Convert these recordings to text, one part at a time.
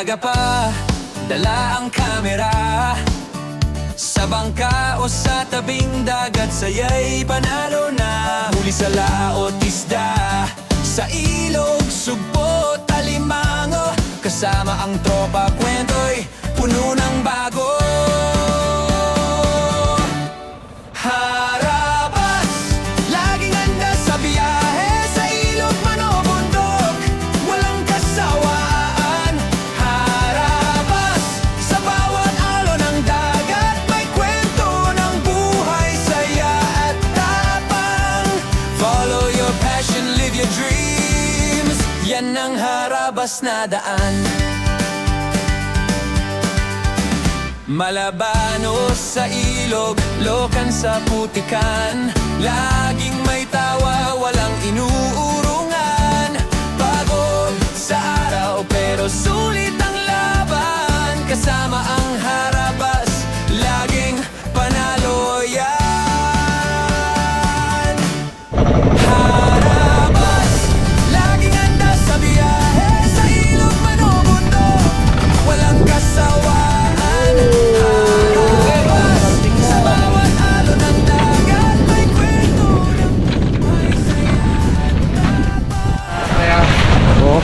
maaga pa, dala ang kamera. Sa bangka o sa tabing dagat, saya'y panalo na. Huli sa laot isda, sa ilog, sugpo, talimango. Kasama ang tropa, kwento'y puno ng bago. Harabas, laging handa sa biyahe. Sa ilog man o bundok, walang kasawaan. Harabas, sa bawat alon ng dagat, may kwento ng buhay, saya at tapang. Follow your passion, live your dreams. Yan ang harabas na daan. Malabano sa ilog, lokan sa putikan. Laging may tawa, walang inuurungan. Pagod sa araw pero sulit ang laban. Kasama ang harabas, laging panalo yan. Harabas, laging handa sa biyahe. Sa ilog man o bundok, walang kasawaan.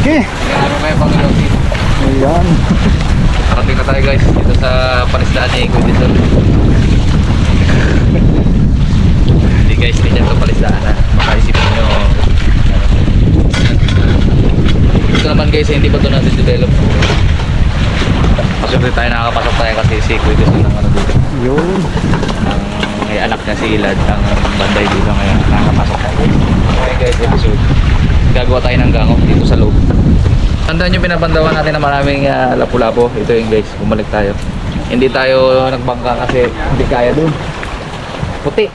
Okay. Ano kayo Panginoon? Ayan. Parating na tayo guys dito sa palisdaan ni Kuya Dizon. Hindi guys, hindi dyan ito palisdaan ha. Makaisipin nyo. Ito naman guys, hindi pa ito natin develop. Siyempre tayo nakakapasok tayo kasi si Kuya Dizon ang ano dito. Yun. May anak niya si Ilad ang banday dito ngayon. Nakakapasok tayo. Okay guys, episode. Gagawa tayo ng gango dito sa loob. Tandaan nyo, pinabandawan natin na maraming lapu-lapo. Ito yung guys, bumalik tayo. Hindi tayo nagbangka kasi hindi kaya dun. Puti.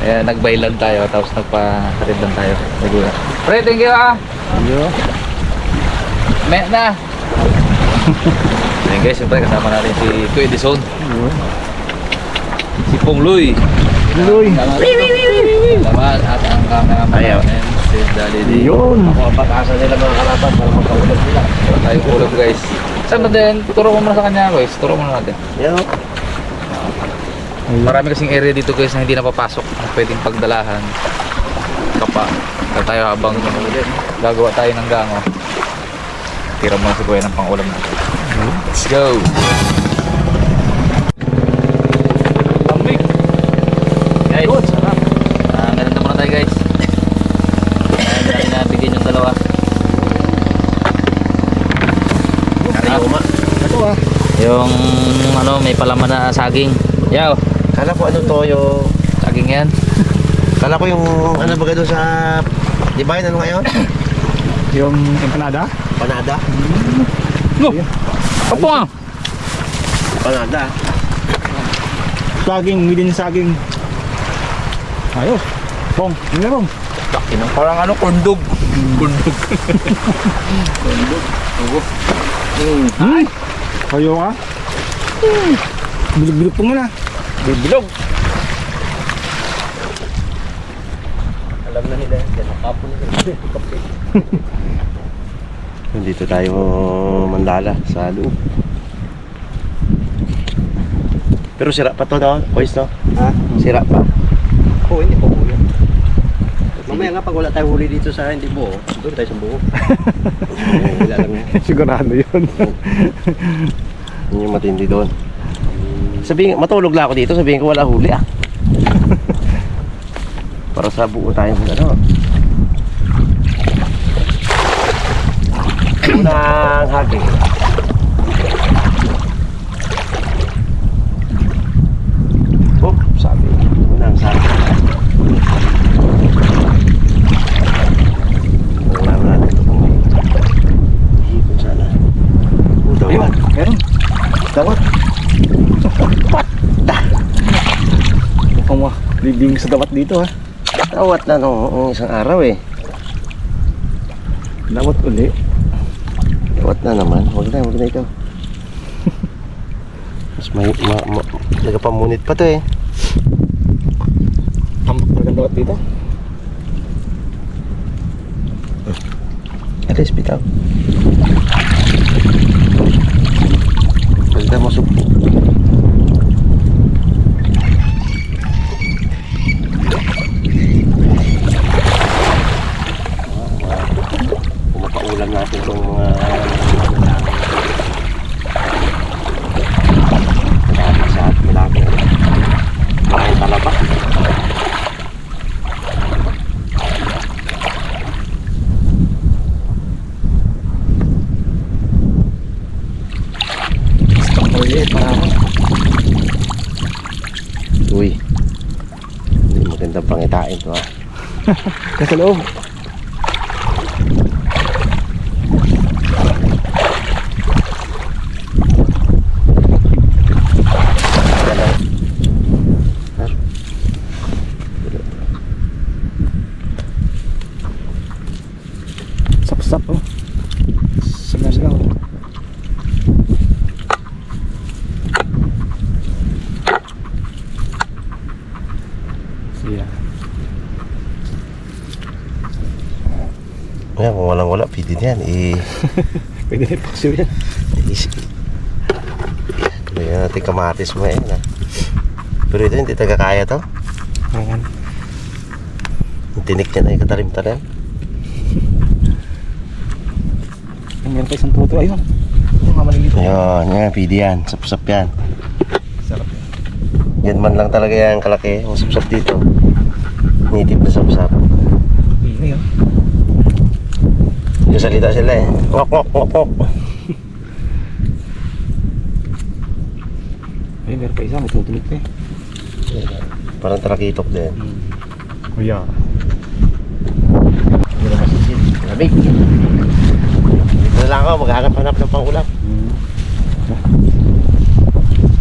Ayan, nagbaylan tayo tapos nagpa-harid lang tayo. Nagula. Pre, thank you ah. Ayan. Met na. Ayan guys, siyempre kasama natin si Kuya Dizon. Si Pong Luy. Luy. Salamat at ang cameraman natin. Si Daddy D. Yun. Ako ang pag-asa nila mga kalaban para magkaulam sila. Wala tayong ulam guys. Saan ba din? Turo mo muna sa kanya guys. Turo mo natin. Yan. Marami kasing area dito guys na hindi napapasok. Na pwedeng pagdalahan. Kapa. Kaya tayo habang gagawa tayo ng gango. Tira mo si Kuya ng pang-ulam natin. Let's go! Lambik! Guys, sarap. Meron na muna tayo guys. Natin nabigyan yung dalawa. Kariuma. Ito ah. Yung ano, may palaman na saging. Yaw, Kala ko ano to yung... saging yan. Kala ko yung ano baga doon sa... Di ba yun ano ngayon? Yung empanada? Panada. No! Opo nga! Panada. Saging, within saging. Ayos. Pong, yun na Pong. Takinang parang ano, kundog. Kundog. Kundog. Ay! Kayo ka? Bilog-bilog po nga na. Bilog. Alam na nila. Nakapon nila. Nandito tayo Mandala sa loob. Pero sira pa to no? Boys no? Ha? Sira pa. Oo, hindi po buo yan. Mamaya nga pag wala tayong huli dito sa hindi buo, doon tayo sa buo. Wala lang yan. Sigurado yun. Yun yung matindi doon. Sabihin, matulog lang ako dito, sabihin ko wala huli ah. Para sa buo tayo ng ano. Unang hagi. Oh, sabi. Unang sabi. Wala natin ito kung may hipon sana. Dawat. Meron. Dawat. Mukhang libing sa dawat dito ha. Dawat na nung isang araw eh. Dawat uli. Dawat na naman. Huwag na ito. Mas may nagapamunit pa to eh. Tambak talagang dawat dito. At least bitaw. Pagka mo supo. Pumapaulam natin itong mga malapit sa atin, malapit. Maraming talaba. Uy, hindi magandang pangitain to ha. Nasa loob. Sap-sap oh. Sigaw-sigaw. Siya. Ayan, kung walang-wala, pwede na yan. Pwede na ipaksiw yan. Ayan natin kamatis mo yan ha. Pero ito hindi tagakaya to. Ayan. Yung tinik niya na yung katalim-talim. Meron pa isang tuto. Ayun. Yung mamaliliit. Ayan, yan, pwede yan. Sap-sap yan. Sarap. Yan man lang talaga yan kalaki. Ang sap-sap dito. Native na sap-sap. Pili yun. Yung salita sila eh. Wak, wak, wak, wak. Ayun, meron pa isa. May tutulog pa eh. Parang tarakitok din. Kuya. Hindi na masisid. Lamig. Dito na lang ako. Maghanap-hanap ng pangulam.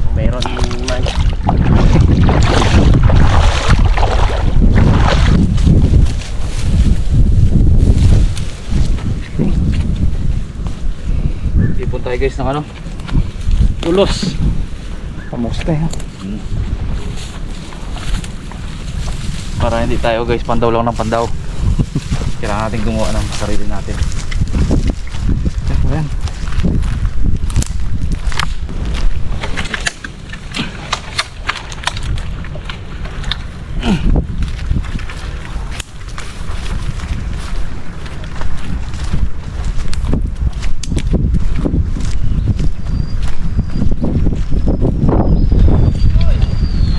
Kung meron man. Ipon tayo guys ng ano? Ulos. Pamusta eh. Para hindi tayo guys pandaw lang ng pandaw. Kailangan natin gumawa ng sarili natin. Ayan.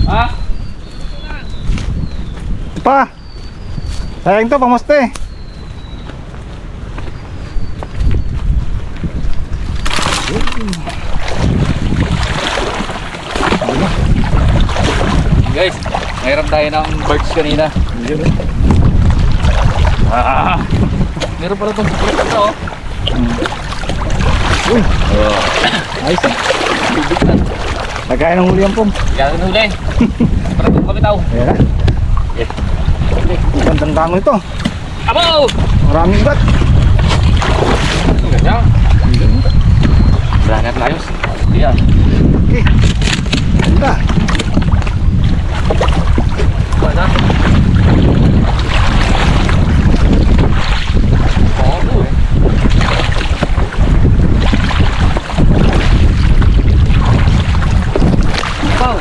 Ha? Pa! Sayang to, pamusta eh. Guys, mayroon tayo ng birds kanina. Meron pala itong birds ito oh. Uy! Ayos eh. Bibig na. Nagkain ng huli ang pong. Kaya nuli. Para kung kami tao. Ayan na. Gandang dango ito. Abo! Maraming ugat. Ganyan. Berangkat layos. Iya. Okay. Ganda. Mana? Oh. Wow.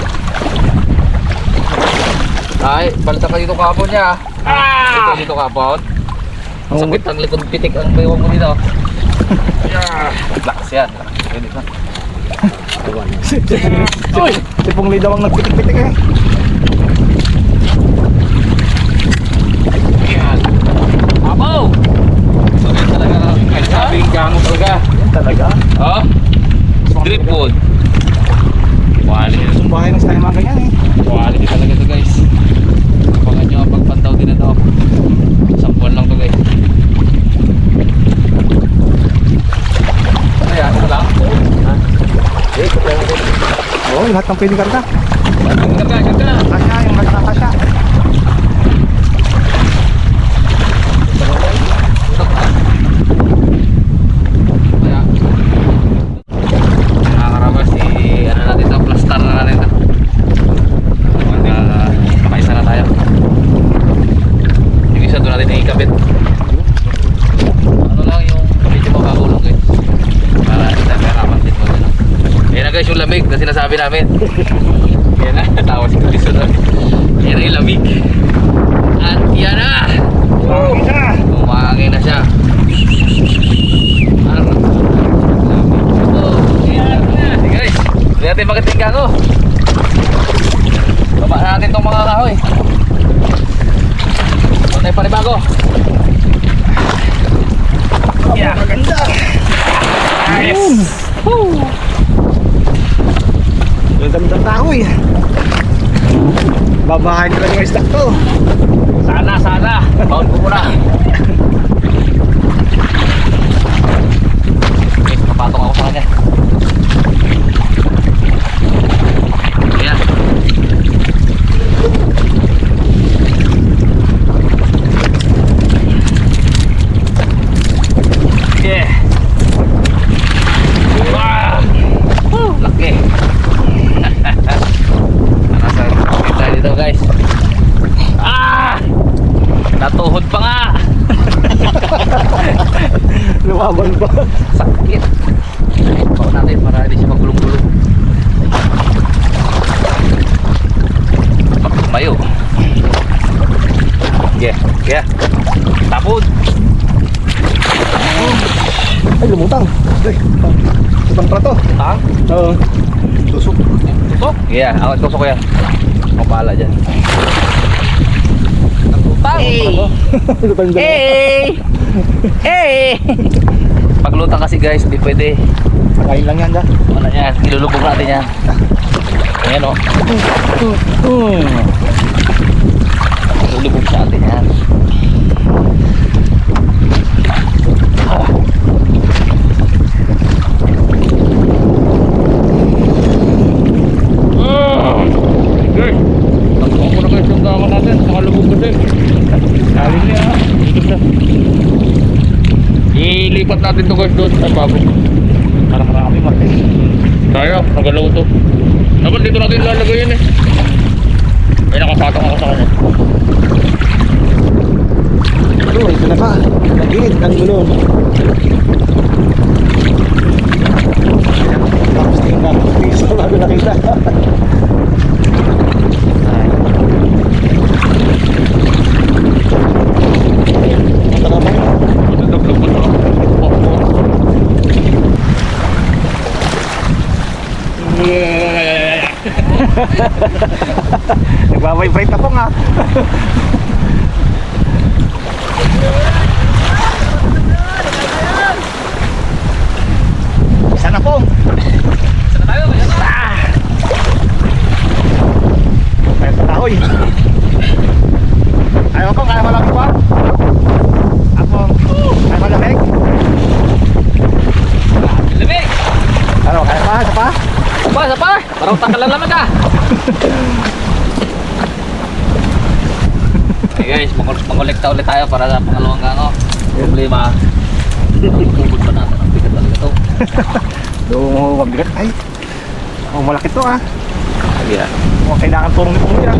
Ay, balita ka dito kapon niya. Ah! Dito kapon. Sakit ang likod pitik ang baywang mo dito. Lakas yan. Pwede ka. Uy! Si Pong Lee daw ang nagpitik-pitik eh. Yan. Abo! So yan talaga ang sabing gango talaga. Yan talaga. Oh? Dripwood. Quality. Yung bahay ng style mga ganyan eh. Quality talaga to guys. Abangan nyo ang pagpantaw din na to. Sampuan lang to guys. Ano yan? Ito lang? Oo, lahat ng pwede karga. Karga. Kasya, yung lahat ng kasya. Kaya nakakarabas ano natin ito, plaster na natin ito. Makaisa na tayo. Yung isa doon natin ikabit. Ano lang yung medyo makakulong guys. Para hindi tayo kakapansin mo din. Ayan na guys, sinasabi namin. Yan na, tawa si Kuliso doon. Yan na yung lamig. At yan na! Umangin na siya. Ano? Sige guys, hindi natin magkatingga ko. Baba na natin itong mga kahoy. Ano tayo panibago? Yeah, maganda. Nice. Woo. Yung gandang tahoy. Babahan ko lang yung stock to. Sana. Baon ko muna. Okay, kapatong ako sa kanya. Ayan. Yeah. Wow. Laki. Nasa kita dito guys. Natuhod pa nga. Lumaban pa. Sakit. Bawa natin para hindi siya magulong-gulong. Mayo. Yeah. Tapod. Ay, lumutang. Ay, ibang prato. Tang. Oo. Tusok. Tusok? Yeah, ako tusok ko yan. Ako pala dyan. Tang. Lutang dyan. Hey! Paglutang kasi guys, hindi pwede. Kain lang yan, da. Ano yan? Ilulubog natin yan. Ayan o. Ilulubog sa atin yan. Okay. Tagpuan ko na guys yung gawin natin. Nakalubog kasi. Saling niya ha. Dito siya. Ilipat natin to guys doon sa bago. Para marami martes. Tayo, nagalaw to. Dapat dito natin lalagay yun eh. May nakasatang ako sa kanya. Oo, ito na pa. Nagigit, ang gulong. Tapos tingin na ako piso bago nakita. Ito na ba? Nagbabibrate ako nga. Isa na po. Sana tayo, kaya na. Kaya sa tahoy. Ayaw ko, kaya malamig pa. Ako, kaya malamig. Lamig! Ano, kaya pa, isa pa? Isa pa! Parang tangkalan lamig ah! Okay guys, mangolekta ulit tayo para sa pangalawang gango. Problema, pagpupod pa natin ang bigat talaga ito. Doon, mabigat. Ay, oh, malaki to ah. Yeah. Oh, kailangan turong ni Pumira.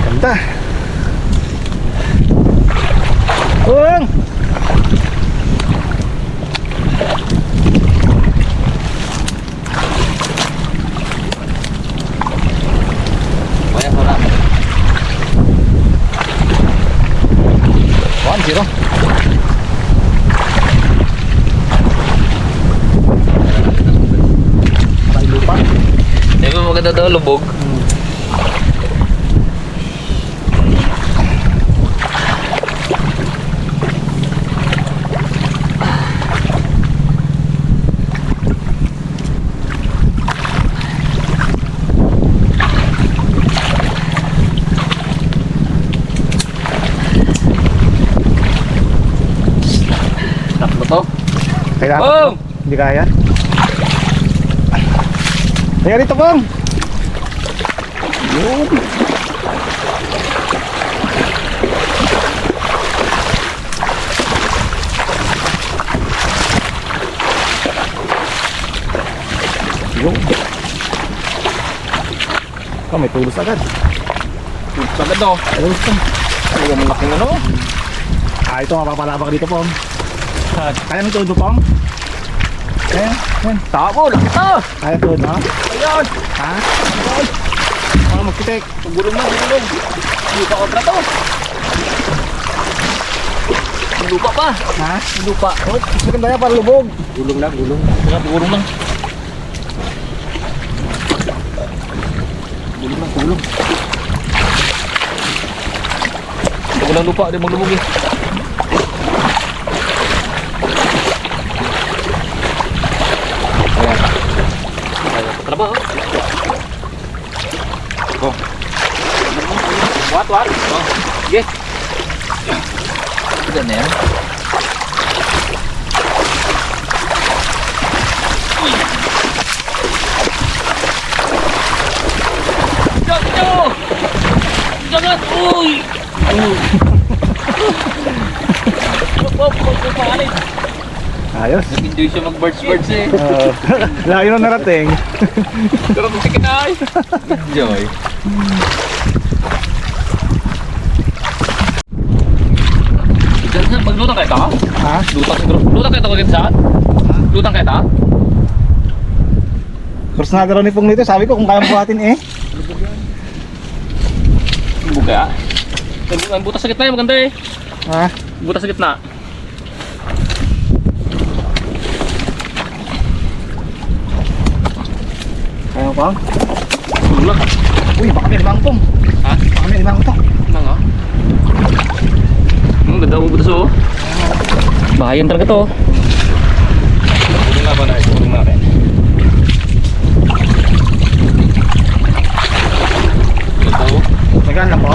Ganda. Bung! Kaya ko na. 1-0. May lupa. Di ba maganda daw lubog? Tatlo to. Kailangan. Bung! Hindi kaya. Kaya dito, Bung! Yun. Yun. Oh, may tulos agad. Tulos agad oh. Tulos ka. Ay, yung malaking ano. ito mapapalabak dito Pong. Kaya ng todo Pong? Ayan, ayan. Tabo, laki to! Kaya todo ha? Ayun! Ha? Mga magkitek. Pagulong na, pagulong. Lupa kontra to. Lupa pa. Ha? Lupa. Oh, gusto kang daya para lubog. Gulong lang, gulong. Kaya pagulong lang. Gulong lang, gulong. Walang lupa, di maglubog eh. Ayan. Trabaho. Oh. Wat. Oh. Sige. Diyan na yan. Jangan! Uy! Ayos. Nag-enjoy siya mag-birds eh. Layo na narating. Pero kung sige na ay. Enjoy. Maglutang kayo ta? Ha? Lutang kayo ta kagad saan? Lutang kayo ta? Kursunado raw ni Pong nito. Sabi ko kung kayang buhatin eh. Buka. Ang butas sa gitna eh, maganda eh. Ha? Butas sa gitna. Kaya mo Pong? Wala. Uy, baka may limang Pong. Ha? Baka may limang ito. Mga. Ganda mo butas oh. Bahayan talaga to. Tulong na ba na? Tulong natin. Ito. Nagaan lang po.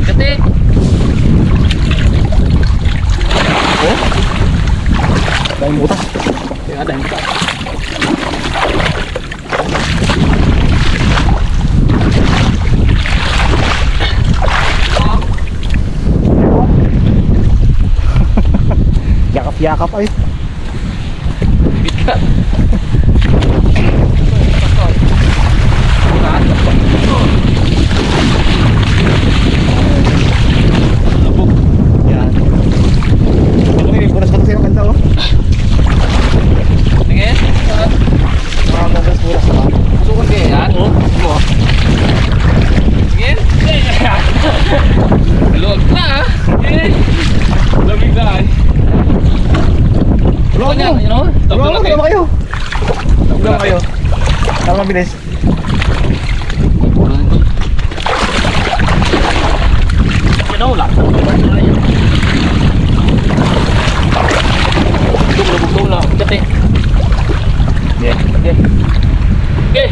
Kati. Oh? Dahil butas. Kaya dahil ka. Yakap-yakap ay. Bita. Yan. Uy, buras ka na sa'yo kanta oh. Tingin. Buras ka. Sukan kayo yan. Oo. Tingin. Log na ah. Lamig na ay. Tulungan Kanya, mo. you know? Tulungan mo, tulungan kayo. Tulungan kayo. Para mabilis. You know, lang. Bugtong na. Kati. Yeah. Okay. Okay.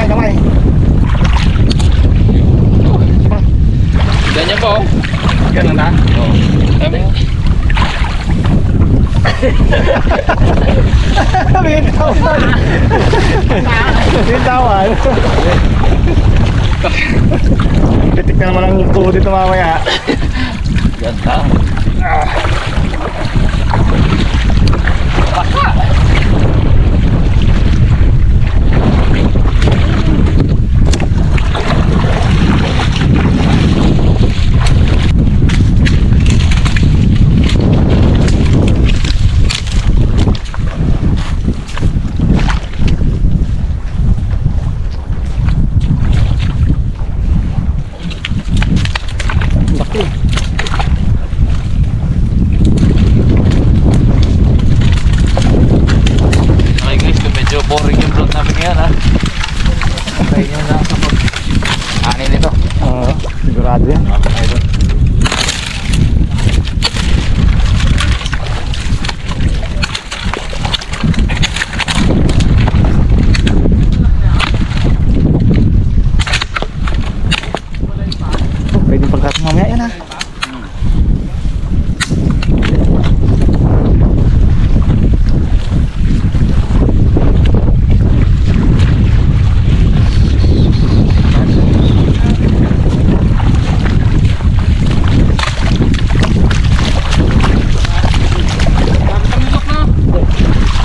Kamay. Ganyan po. Ganun na. Oo. Sabi. Bitawan. Bitawan. Titik na naman ang tuho dito mamaya. Ganda. Okay guys, medyo boring yung vlog namin ngayon ha. Try nyo na sa pag-ani nito. Oo, sigurado yan. Pwede pagkatong mamaya yan ha.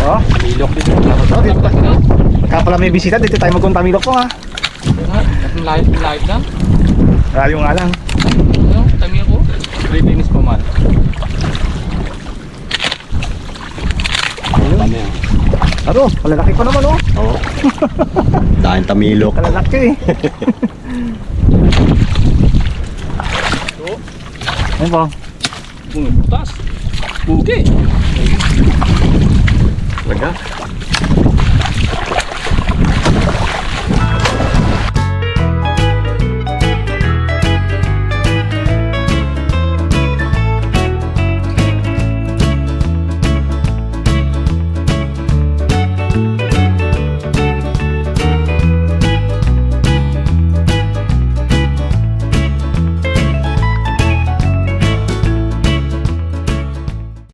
Oh, Ilok dito. oh dito. Kaya pala may bisita, dito tayo magkuntamilok po ha. live na. Rayo nga lang. Ano? Tami ako. 3 minutes pa man. Tama yan. Aro, kalalaki pa naman oh. Oo. Dahil tamilok. Kalalaki eh. Ayun po. Butas. Buki. Wala.